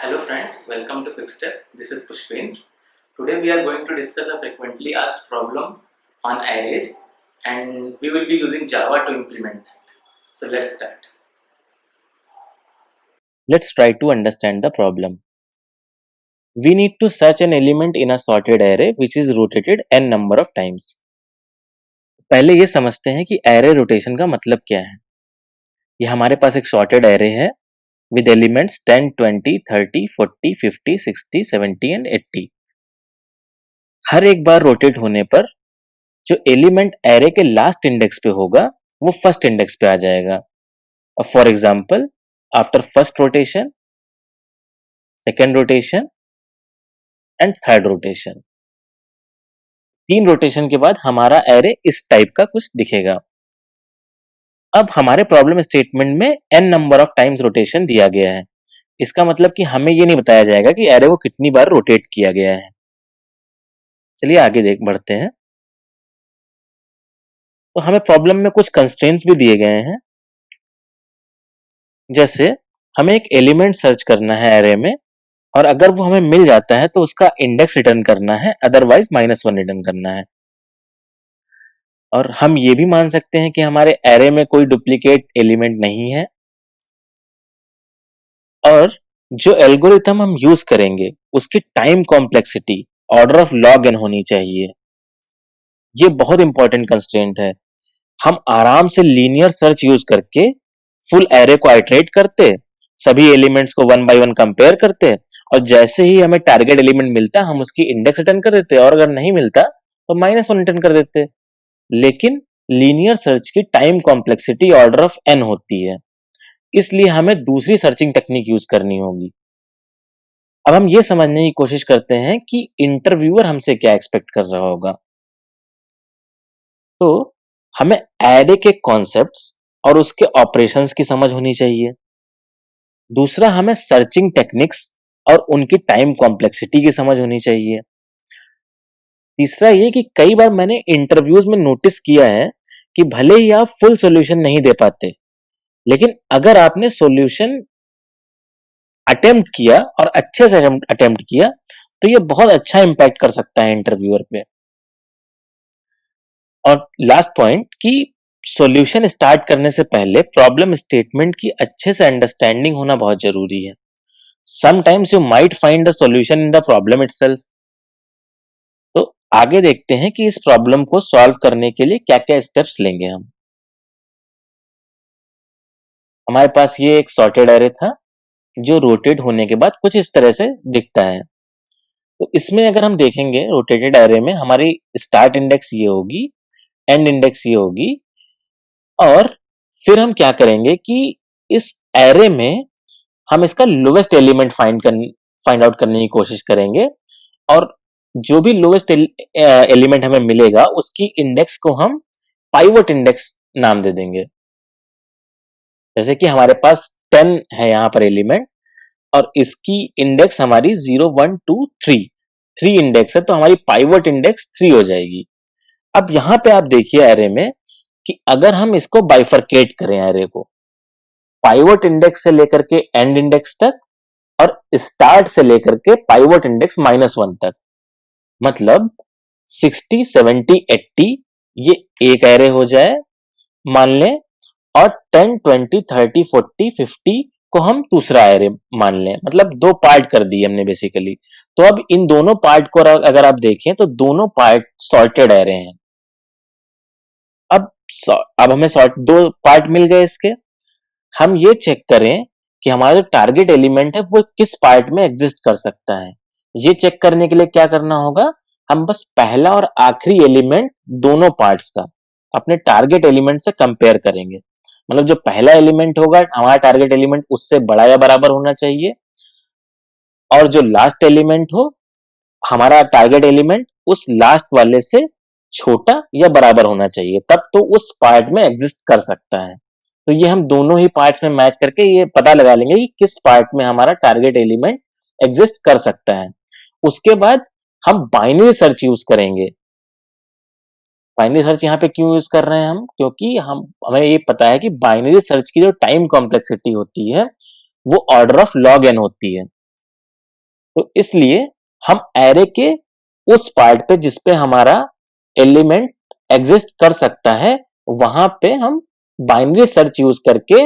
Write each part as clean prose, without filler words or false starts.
Hello friends, welcome to Quickstep. This is Pushpendra. Today we are going to discuss a frequently asked problem on arrays and we will be using Java to implement that. So let's start. Let's try to understand the problem. We need to search an element in a sorted array which is rotated n number of times. पहले ये समझते हैं कि array rotation का मतलब क्या है. ये हमारे पास एक sorted array है with elements 10, 20, 30, 40, 50, 60, 70 and 80. हर एक बार रोटेट होने पर जो एलिमेंट array के लास्ट इंडेक्स पे होगा वो फर्स्ट इंडेक्स पे आ जाएगा. For example, after first rotation, second rotation and third rotation, 3 rotation के बाद हमारा एरे इस टाइप का कुछ दिखेगा. अब हमारे प्रॉब्लम स्टेटमेंट में n number of times rotation दिया गया है. इसका मतलब कि हमें ये नहीं बताया जाएगा कि एरे को कितनी बार रोटेट किया गया है. चलिए आगे बढ़ते हैं. तो हमें प्रॉब्लम में कुछ कंस्ट्रेंट्स भी दिए गए हैं. जैसे हमें एक एलिमेंट सर्च करना है एरे में और अगर वो हमें मिल जाता है तो उसका इंडेक्स रिटर्न करना है, अदरवाइज -1 रिटर्न करना है. और हम ये भी मान सकते हैं कि हमारे एरे में कोई डुप्लीकेट एलिमेंट नहीं है. और जो एल्गोरिथम हम यूज करेंगे उसकी time complexity order of log n होनी चाहिए. ये बहुत इंपॉर्टेंट कंस्ट्रेंट है. हम आराम से लीनियर सर्च यूज करके फुल एरे को आइटरेट करते, सभी एलिमेंट्स को वन बाय वन कंपेयर करते और जैसे ही हमें टारगेट एलिमेंट मिलता हम उसकी इंडेक्स रिटर्न कर देते और अगर नहीं मिलता तो -1 रिटर्न कर देते. लेकिन लीनियर सर्च की time complexity order of n होती है, इसलिए हमें दूसरी सर्चिंग टेक्निक यूज करनी होगी. अब हम ये समझने की कोशिश करते हैं कि इंटरव्यूअर हमसे क्या एक्सपेक्ट कर रहा होगा. तो हमें एरे के कॉन्सेप्ट्स और उसके ऑपरेशंस की समझ होनी चाहिए. दूसरा, हमें सर्चिंग टेक्निक्स और उनकी टाइम कॉम्प्लेक्सिटी की समझ होनी चाहिए. तीसरा ये कि कई बार मैंने इंटरव्यूज में नोटिस किया है कि भले ही आप फुल सॉल्यूशन नहीं दे पाते, लेकिन अगर आपने सॉल्यूशन अटेम्प्ट किया और अच्छे से अटेम्प्ट किया तो ये बहुत अच्छा इंपैक्ट कर सकता है इंटरव्यूअर पे. और लास्ट पॉइंट कि सॉल्यूशन स्टार्ट करने से पहले प्रॉब्लम स्टेटमेंट की अच्छे से अंडरस्टैंडिंग होना बहुत जरूरी है. Sometimes you might find the solution in the problem itself. तो आगे देखते हैं कि इस प्रॉब्लम को सॉल्व करने के लिए क्या क्या स्टेप्स लेंगे हम. हमारे पास ये एक सॉर्टेड एरे था जो रोटेट होने के बाद कुछ इस तरह से दिखता है. तो इसमें अगर हम देखेंगे रोटेटेड एरे में हमारी स्टार्ट इंडेक्स ये होगी, एंड इंडेक्स ये होगी, और फिर हम क्या करेंगे कि इस एरे में हम इसका लोवेस्ट एलिमेंट फाइंड आउट करने की कोशिश करेंगे और जो भी लोवेस्ट एलिमेंट हमें मिलेगा उसकी इंडेक्स को हम पाइवट इंडेक्स नाम दे देंगे. जैसे कि हमारे पास 10 है यहाँ पर एलिमेंट और इसकी इंडेक्स हमारी 0, 1, 2, 3 इंडेक्स है, तो हमारी पाइवट इंडेक्स 3 हो जाएगी. अब यहाँ पे आप देखिए एरे में कि अगर हम इसको बाइफरकेट करें एरे को पाइवट इंडेक्स से लेकर के एंड इंडेक्स तक और स्टार्ट से लेकर के पाइवट इंडेक्स -1 तक, मतलब 60, 70, 80 ये एक एरे हो जाए मान लें, और 10, 20, 30, 40, 50 को हम दूसरा एरे मान लें. मतलब 2 पार्ट कर दिए हमने बेसिकली. तो अब इन दोनों पार्ट को अगर आप देखें तो दोनों पार्ट सॉर्टेड एरे हैं. अब अब हमें दो पार्ट मिल गए इसके. हम ये चेक करें कि हमारा जो टारगेट एलिमेंट है वो किस पार्ट में एग्जिस्ट कर सकता है. ये चेक करने के लिए क्या करना होगा, हम बस पहला और आखिरी एलिमेंट दोनों पार्ट्स का अपने टारगेट एलिमेंट से कंपेयर करेंगे. मतलब जो पहला एलिमेंट होगा हमारा टारगेट एलिमेंट उससे बड़ा या बराबर होना चाहिए, और जो लास्ट एलिमेंट हो हमारा टारगेट एलिमेंट उस लास्ट वाले से छोटा या बराबर होना चाहिए, तब तो उस पार्ट में एग्जिस्ट कर सकता है. तो ये हम दोनों ही पार्ट्स में मैच करके ये पता लगा लेंगे कि किस पार्ट में हमारा टारगेट एलिमेंट एग्जिस्ट कर सकता है. उसके बाद हम बाइनरी सर्च यूज करेंगे. बाइनरी सर्च यहाँ पे क्यों यूज कर रहे हैं हम, क्योंकि हमें ये पता है कि बाइनरी सर्च की जो टाइम कॉम्प्लेक्सिटी होती है वो ऑर्डर ऑफ log n होती है. तो इसलिए हम एरे के उस पार्ट पे जिस पे हमारा एलिमेंट एग्जिस्ट कर सकता है वहां पे हम बाइनरी सर्च यूज करके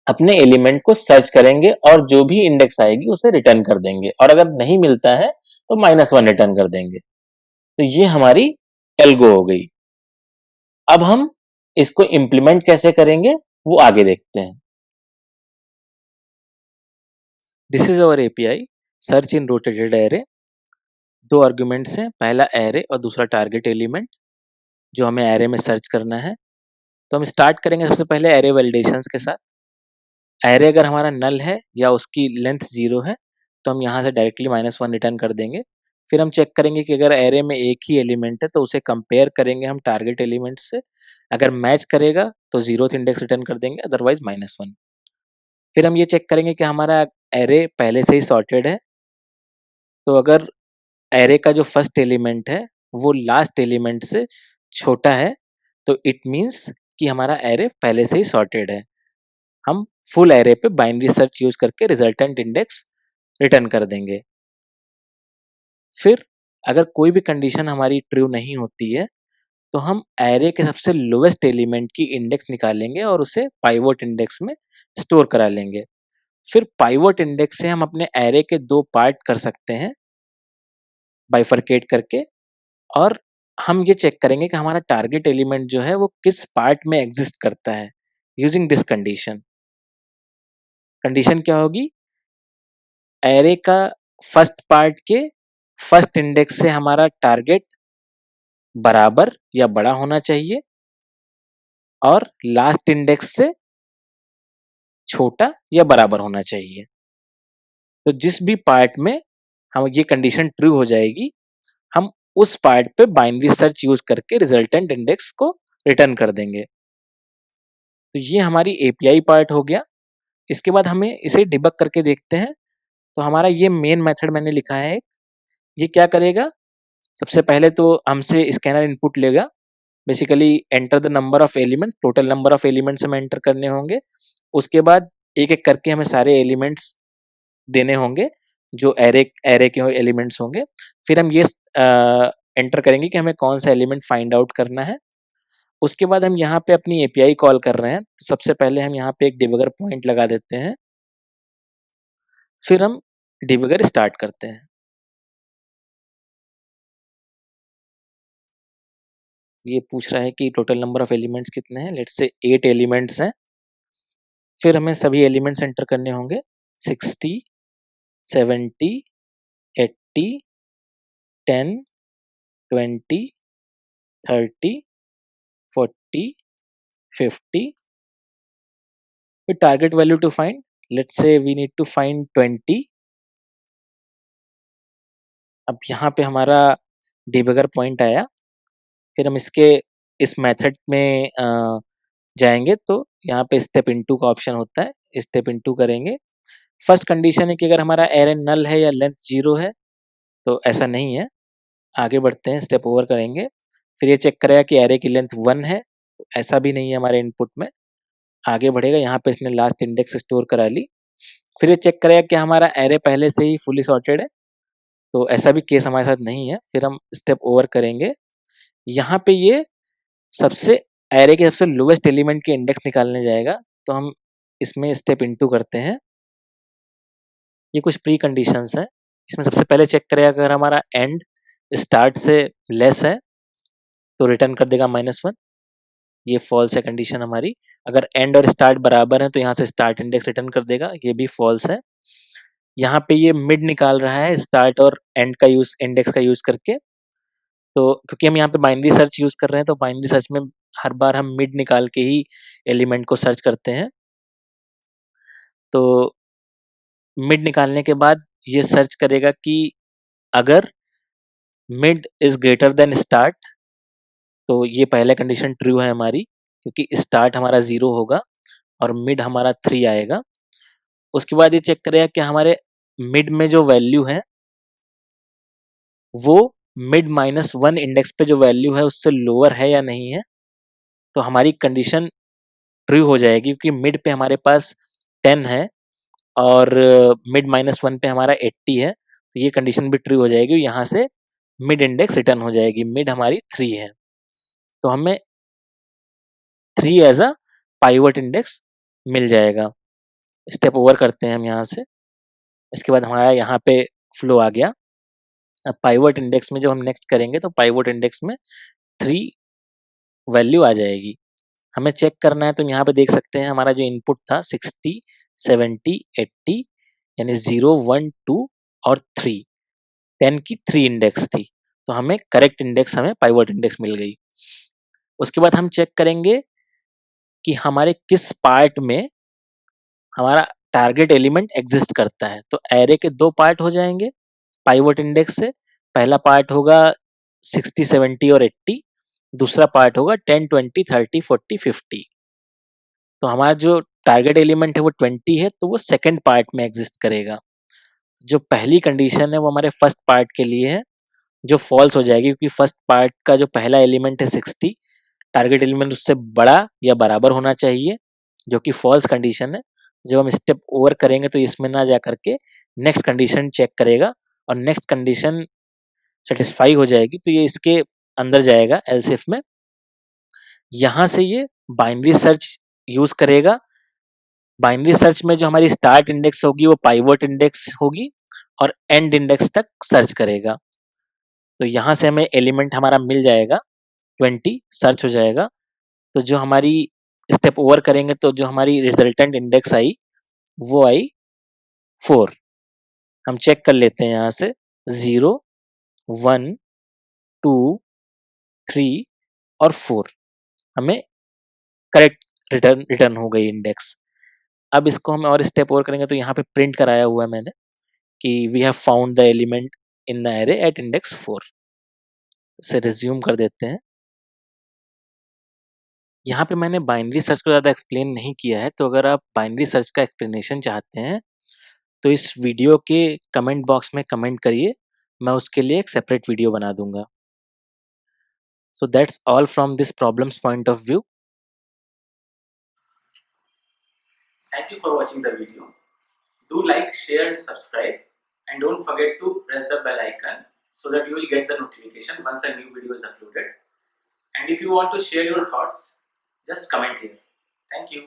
अपने एलिमेंट को सर्च करेंगे और जो भी इंडेक्स आएगी उसे रिटर्न कर देंगे, और अगर नहीं मिलता है तो -1 रिटर्न कर देंगे। तो ये हमारी एल्गो हो गई। अब हम इसको इंप्लीमेंट कैसे करेंगे वो आगे देखते हैं। This is our API search in rotated array. दो आर्गुमेंट्स हैं, पहला एरे और दूसरा टारगेट एलिमेंट जो हमें एरे में सर्च करना है। तो हम स्टार्ट करेंगे सबसे पहले एरे वैलिडेशंस के साथ। एरे अगर हमारा नल है या उसकी लेंथ 0 है तो हम यहाँ से डायरेक्टली -1 रिटर्न कर देंगे। फिर हम चेक करेंगे कि अगर एरे में एक ही एलिमेंट है तो उसे कंपेयर करेंगे हम टारगेट एलिमेंट से। अगर मैच करेगा तो 0th इंडेक्स रिटर्न कर देंगे, अदरवाइज -1। फिर हम ये चेक करेंगे कि हमारा एरे पहले से ही सॉर्टेड है। तो अगर एरे का जो फर्स्ट एलिमेंट है वो लास्ट एलिमेंट से छोटा है तो इट मीन्स कि हमारा एरे पहले से ही सॉर्टेड है। हम फुल एरे पे बाइनरी सर्च यूज करके रिजल्टेंट इंडेक्स रिटर्न कर देंगे। फिर अगर कोई भी कंडीशन हमारी ट्रू नहीं होती है तो हम एरे के सबसे लोवेस्ट एलिमेंट की इंडेक्स निकालेंगे और उसे पाइवोट इंडेक्स में स्टोर करा लेंगे। फिर पाइवोट इंडेक्स से हम अपने एरे के दो पार्ट कर सकते हैं बाइफरकेट करके, और हम ये चेक करेंगे कि हमारा टारगेट एलिमेंट जो है वो किस पार्ट में एग्जिस्ट करता है यूजिंग दिस कंडीशन। कंडीशन क्या होगी? एरे का फर्स्ट पार्ट के फर्स्ट इंडेक्स से हमारा टारगेट बराबर या बड़ा होना चाहिए और लास्ट इंडेक्स से छोटा या बराबर होना चाहिए। तो जिस भी पार्ट में हम ये कंडीशन ट्रू हो जाएगी हम उस पार्ट पे बाइनरी सर्च यूज करके रिजल्टेंट इंडेक्स को रिटर्न कर देंगे। तो ये हमारी एपीआई पार्ट हो गया। इसके बाद हमें इसे डिबग करके देखते हैं। तो हमारा ये मेन मेथड मैंने लिखा है एक, ये क्या करेगा? सबसे पहले तो हमसे स्कैनर इनपुट लेगा। Basically enter the number of elements, total number of elements हमें एंटर करने होंगे। उसके बाद एक एक करके हमें सारे एलिमेंट्स देने होंगे जो एरे एरे के एलिमेंट्स होंगे। फिर हम ये एंटर करेंगे कि हमें कौन सा एलिमेंट फाइंड आउट करना है। उसके बाद हम यहाँ पे अपनी एपीआई कॉल कर रहे हैं। तो सबसे पहले हम यहाँ पे एक डिबगर पॉइंट लगा देते हैं, फिर हम डिबगर स्टार्ट करते हैं। ये पूछ रहा है कि टोटल नंबर ऑफ एलिमेंट्स कितने हैं। लेट्स से 8 एलिमेंट्स हैं। फिर हमें सभी एलिमेंट्स एंटर करने होंगे 60, 70, 80, 10, 20, 30, 40, 50. फिर target value to find, let's say we need to find 20. अब यहाँ पे हमारा डिबगर पॉइंट आया। फिर हम इसके इस मेथड में जाएंगे तो यहाँ पे स्टेप इनटू का ऑप्शन होता है, स्टेप इनटू करेंगे। फर्स्ट कंडीशन है कि अगर हमारा एरे नल है या लेंथ 0 है, तो ऐसा नहीं है। आगे बढ़ते हैं, स्टेप ओवर करेंगे। फिर ये चेक करेगा कि एरे की लेंथ 1 है, तो ऐसा भी नहीं है हमारे इनपुट में। आगे बढ़ेगा, यहाँ पे इसने लास्ट इंडेक्स स्टोर करा ली। फिर ये चेक करेगा कि हमारा एरे पहले से ही फुली सॉर्टेड है, तो ऐसा भी केस हमारे साथ नहीं है। फिर हम स्टेप ओवर करेंगे। यहाँ पे ये सबसे एरे के सबसे लोवेस्ट एलिमेंट के इंडेक्स निकालने जाएगा, तो हम इसमें स्टेप इनटू करते हैं। ये कुछ प्री कंडीशंस है। इसमें सबसे पहले चेक करेगा अगर हमारा एंड स्टार्ट से लेस है तो रिटर्न कर देगा -1। ये फॉल्स है कंडीशन हमारी। अगर एंड और स्टार्ट बराबर है तो यहाँ से स्टार्ट इंडेक्स रिटर्न कर देगा, ये भी फॉल्स है। यहाँ पे ये मिड निकाल रहा है स्टार्ट और एंड का यूज, इंडेक्स का यूज करके। तो क्योंकि हम यहाँ पे बाइनरी सर्च यूज कर रहे हैं तो बाइनरी सर्च में हर बार हम मिड निकाल के ही एलिमेंट को सर्च करते हैं। तो मिड निकालने के बाद ये सर्च करेगा कि अगर mid is greater than start, तो ये पहले कंडीशन ट्रू है हमारी, क्योंकि स्टार्ट हमारा 0 होगा और मिड हमारा 3 आएगा। उसके बाद ये चेक करेगा कि हमारे मिड में जो वैल्यू है वो मिड -1 इंडेक्स पे जो वैल्यू है उससे लोअर है या नहीं है। तो हमारी कंडीशन ट्रू हो जाएगी, क्योंकि मिड पे हमारे पास 10 है और मिड -1 पे हमारा 80 है। तो ये कंडीशन भी ट्रू हो जाएगी, यहाँ से मिड इंडेक्स रिटर्न हो जाएगी, मिड हमारी 3 है, तो हमें 3 एज अ पाइवट इंडेक्स मिल जाएगा। स्टेप ओवर करते हैं हम यहाँ से, इसके बाद हमारा यहाँ पे फ्लो आ गया। अब पाइवट इंडेक्स में जब हम नेक्स्ट करेंगे तो पाइवट इंडेक्स में 3 वैल्यू आ जाएगी। हमें चेक करना है तो यहाँ पे देख सकते हैं हमारा जो इनपुट था 60, 70, 80 यानी 0, 1, 2 और 3, 10 की 3 इंडेक्स थी, तो हमें करेक्ट इंडेक्स, हमें पाइवट इंडेक्स मिल गई। उसके बाद हम चेक करेंगे कि हमारे किस पार्ट में हमारा टारगेट एलिमेंट एग्जिस्ट करता है। तो एरे के 2 पार्ट हो जाएंगे पाइवट इंडेक्स से। पहला पार्ट होगा 60, 70 और 80, दूसरा पार्ट होगा 10, 20, 30, 40, 50। तो हमारा जो टारगेट एलिमेंट है वो 20 है, तो वो सेकंड पार्ट में एग्जिस्ट करेगा। जो पहली कंडीशन है वो हमारे फर्स्ट पार्ट के लिए है, जो फॉल्स हो जाएगी, क्योंकि फर्स्ट पार्ट का जो पहला एलिमेंट है 60, टारगेट एलिमेंट उससे बड़ा या बराबर होना चाहिए, जो कि फॉल्स कंडीशन है। जब हम स्टेप ओवर करेंगे तो इसमें ना जा करके नेक्स्ट कंडीशन चेक करेगा, और नेक्स्ट कंडीशन सेटिस्फाई हो जाएगी तो ये इसके अंदर जाएगा एल्स में। यहाँ से ये बाइनरी सर्च यूज करेगा। बाइनरी सर्च में जो हमारी स्टार्ट इंडेक्स होगी वो पाइवट इंडेक्स होगी, और एंड इंडेक्स तक सर्च करेगा। तो यहाँ से हमें एलिमेंट हमारा मिल जाएगा 20, सर्च हो जाएगा। तो जो हमारी स्टेप ओवर करेंगे तो जो हमारी रिजल्टेंट इंडेक्स आई वो आई 4। हम चेक कर लेते हैं यहाँ से 0, 1, 2, 3 और 4 हमें करेक्ट रिटर्न हो गई इंडेक्स। अब इसको हम और स्टेप ओवर करेंगे तो यहाँ पे प्रिंट कराया हुआ है मैंने कि we have found the element in the array at index 4। इसे रिज्यूम कर देते हैं। यहाँ पे मैंने बाइनरी सर्च को ज़्यादा एक्सप्लेन नहीं किया है, तो अगर आप बाइनरी सर्च का एक्सप्लेनेशन चाहते हैं तो इस वीडियो के कमेंट बॉक्स में कमेंट करिए, मैं उसके लिए एक सेपरेट वीडियो बना दूंगा। So that's all from this problems point of view. Thank you for watching the video. Do like, share and subscribe, and don't forget to press the bell icon so that you will get the notification once a new video is uploaded. And if you want to share your thoughts, just comment here. Thank you.